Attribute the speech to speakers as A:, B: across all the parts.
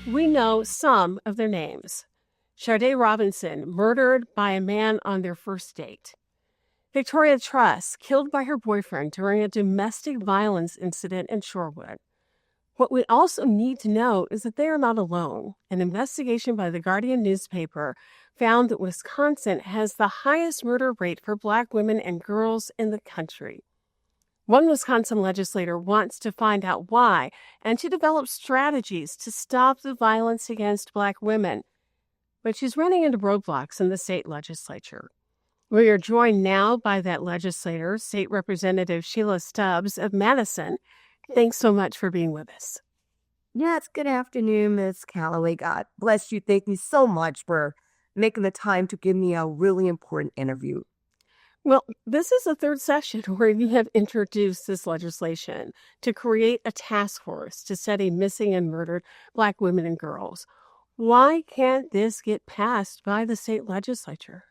A: We know some of their names. Sade Robinson, murdered by a man on their first date. Victoria Truss, killed by her boyfriend during a domestic violence incident in Shorewood. What we also need to know is that they are not alone. An investigation by the Guardian newspaper found that Wisconsin has the highest murder rate for Black women and girls in the country. One Wisconsin legislator wants to find out why and to develop strategies to stop the violence against Black women. But she's running into roadblocks in the state legislature. We are joined now by that legislator, State Representative Sheila Stubbs of Madison. Thanks so much for being with us.
B: Yes, good afternoon, Ms. Calloway. God bless you. Thank you so much for making the time to give me a really important interview.
A: Well, this is the third session where you have introduced this legislation to create a task force to study missing and murdered Black women and girls. Why can't this get passed by the state legislature?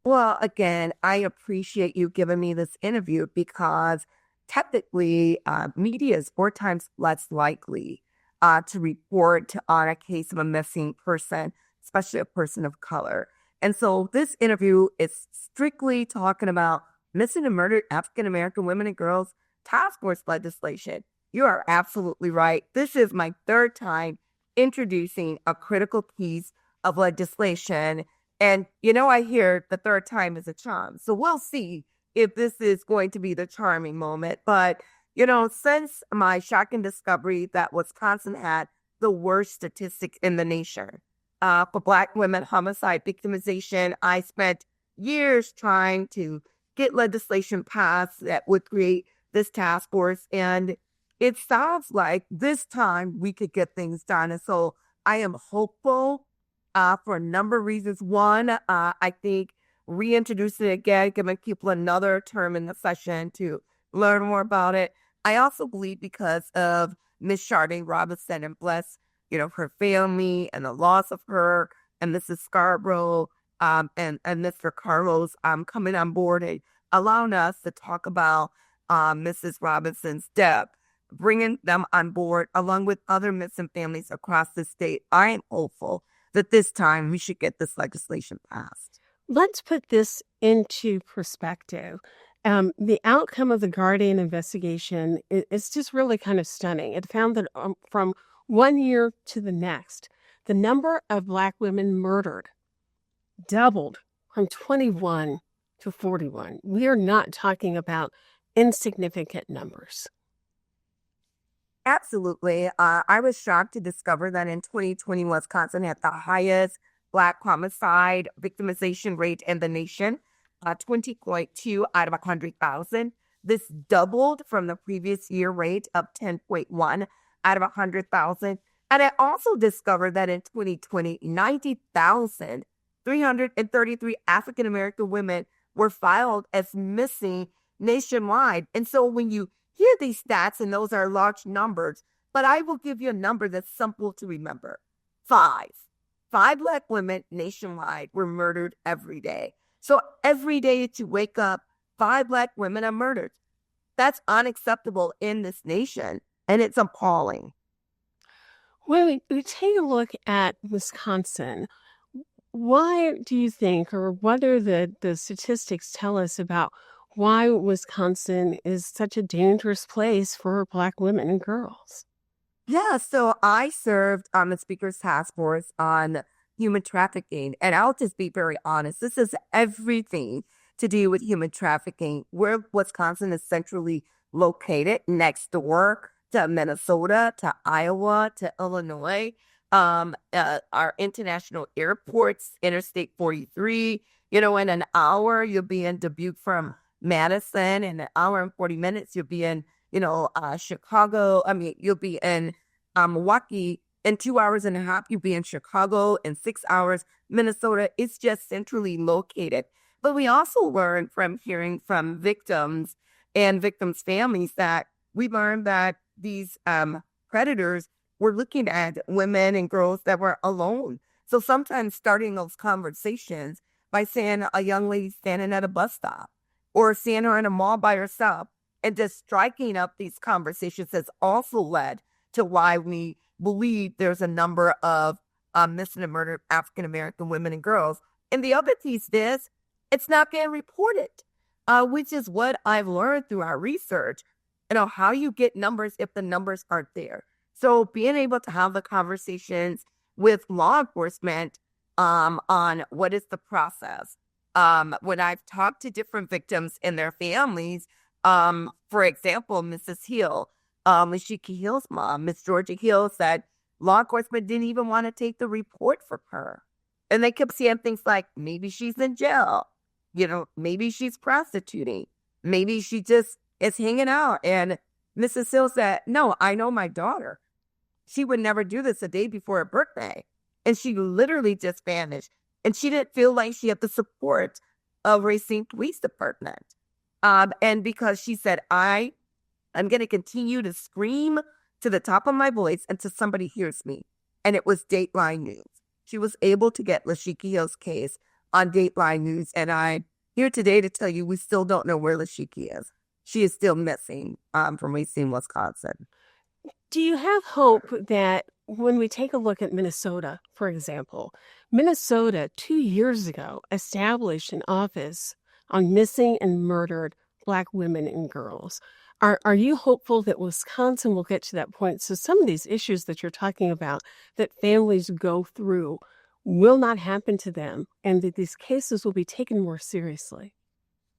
B: Well, again, I appreciate you giving me this interview because technically, media is 4 times less likely to report on a case of a missing person, especially a person of color. And so this interview is strictly talking about missing and murdered African-American women and girls task force legislation. You are absolutely right. This is my third time introducing a critical piece of legislation. And, I hear the third time is a charm. So we'll see if this is going to be the charming moment. But, since my shocking discovery that Wisconsin had the worst statistics in the nation for Black women homicide victimization, I spent years trying to get legislation passed that would create this task force. And it sounds like this time we could get things done. And so I am hopeful for a number of reasons. One, I think reintroducing it again, giving people another term in the session to learn more about it. I also believe because of Miss Sade Robinson and bless, her family and the loss of her and Mrs. Scarborough and Mr. Carlos coming on board and allowing us to talk about Mrs. Robinson's death, bringing them on board along with other missing families across the state. I am hopeful that this time we should get this legislation passed.
A: Let's put this into perspective. The outcome of the Guardian investigation is just really kind of stunning. It found that from 1 year to the next, the number of Black women murdered doubled from 21 to 41. We are not talking about insignificant numbers.
B: Absolutely. I was shocked to discover that in 2020, Wisconsin had the highest Black homicide victimization rate in the nation, 20.2 out of 100,000. This doubled from the previous year rate of 10.1 out of 100,000. And I also discovered that in 2020, 90,333 African-American women were filed as missing nationwide. And so when you hear these stats, and those are large numbers, but I will give you a number that's simple to remember. 5 Black women nationwide were murdered every day. So every day that you wake up, 5 Black women are murdered. That's unacceptable in this nation, and it's appalling.
A: When we take a look at Wisconsin, why do you think, or what are the statistics tell us about why Wisconsin is such a dangerous place for Black women and girls?
B: Yeah, so I served on the Speaker's Task Force on human trafficking, and I'll just be very honest. This is everything to do with human trafficking. Where Wisconsin is centrally located, next door to Minnesota, to Iowa, to Illinois. Our international airports, Interstate 43, in an hour, you'll be in Dubuque from Madison. In an hour and 40 minutes, you'll be in, Chicago. You'll be in Milwaukee. In 2 hours and a half, you'll be in Chicago. In 6 hours, Minnesota. It's just centrally located. But we also learned from hearing from victims and victims' families that we learned that these predators were looking at women and girls that were alone. So sometimes starting those conversations by saying a young lady standing at a bus stop or seeing her in a mall by herself and just striking up these conversations has also led to why we believe there's a number of missing and murdered African-American women and girls. And the other piece is it's not being reported, which is what I've learned through our research. How you get numbers if the numbers aren't there. So being able to have the conversations with law enforcement on what is the process. When I've talked to different victims and their families, for example, Mrs. Hill, Lashika Hill's mom, Miss Georgia Hill, said law enforcement didn't even want to take the report from her. And they kept saying things like, maybe she's in jail, maybe she's prostituting, maybe she just is hanging out. And Mrs. Hill said, no, I know my daughter. She would never do this a day before her birthday. And she literally just vanished. And she didn't feel like she had the support of Racine Police Department. And because she said, I'm going to continue to scream to the top of my voice until somebody hears me. And it was Dateline News. She was able to get Lashika Hill's case on Dateline News. And I'm here today to tell you we still don't know where Lashika is. She is still missing from Racine, Wisconsin.
A: Do you have hope that when we take a look at Minnesota, for example, Minnesota 2 years ago established an office on missing and murdered Black women and girls? Are you hopeful that Wisconsin will get to that point? So some of these issues that you're talking about that families go through will not happen to them and that these cases will be taken more seriously?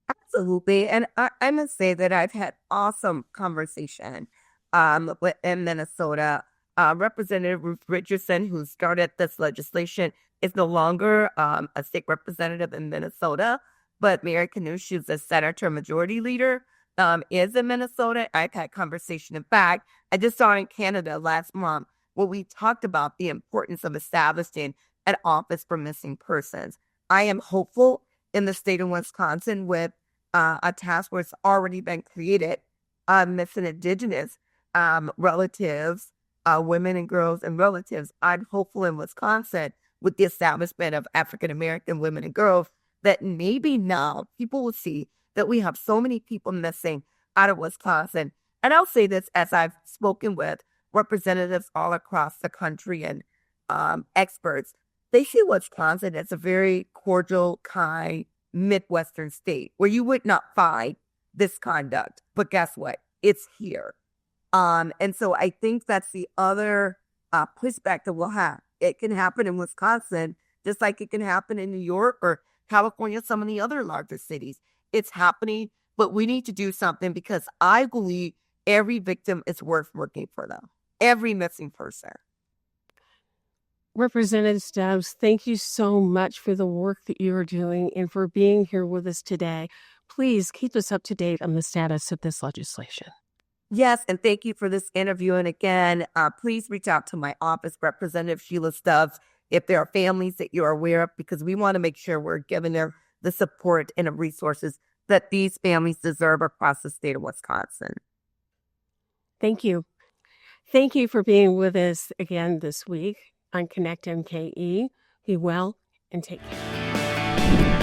B: Absolutely. And I must say that I've had awesome conversation in Minnesota. Representative Ruth Richardson, who started this legislation, is no longer a state representative in Minnesota, but Mary Knauss, who's a senator majority leader, is in Minnesota. I've had conversation. In fact, I just saw in Canada last month where we talked about the importance of establishing an office for missing persons. I am hopeful in the state of Wisconsin with a task force already been created, missing Indigenous relatives, women and girls and relatives. I'm hopeful in Wisconsin with the establishment of African-American women and girls that maybe now people will see that we have so many people missing out of Wisconsin. And I'll say this as I've spoken with representatives all across the country and experts. They see Wisconsin as a very cordial, kind, Midwestern state where you would not find this conduct. But guess what? It's here. And so I think that's the other pushback that we'll have. It can happen in Wisconsin, just like it can happen in New York or California, some of the other larger cities. It's happening, but we need to do something because I believe every victim is worth working for them. Every missing person.
A: Representative Stubbs, thank you so much for the work that you are doing and for being here with us today. Please keep us up to date on the status of this legislation.
B: Yes, and thank you for this interview. And again, please reach out to my office, Representative Sheila Stubbs, if there are families that you're aware of, because we want to make sure we're giving them the support and the resources that these families deserve across the state of Wisconsin.
A: Thank you. Thank you for being with us again this week on Connect MKE. Be well and take care.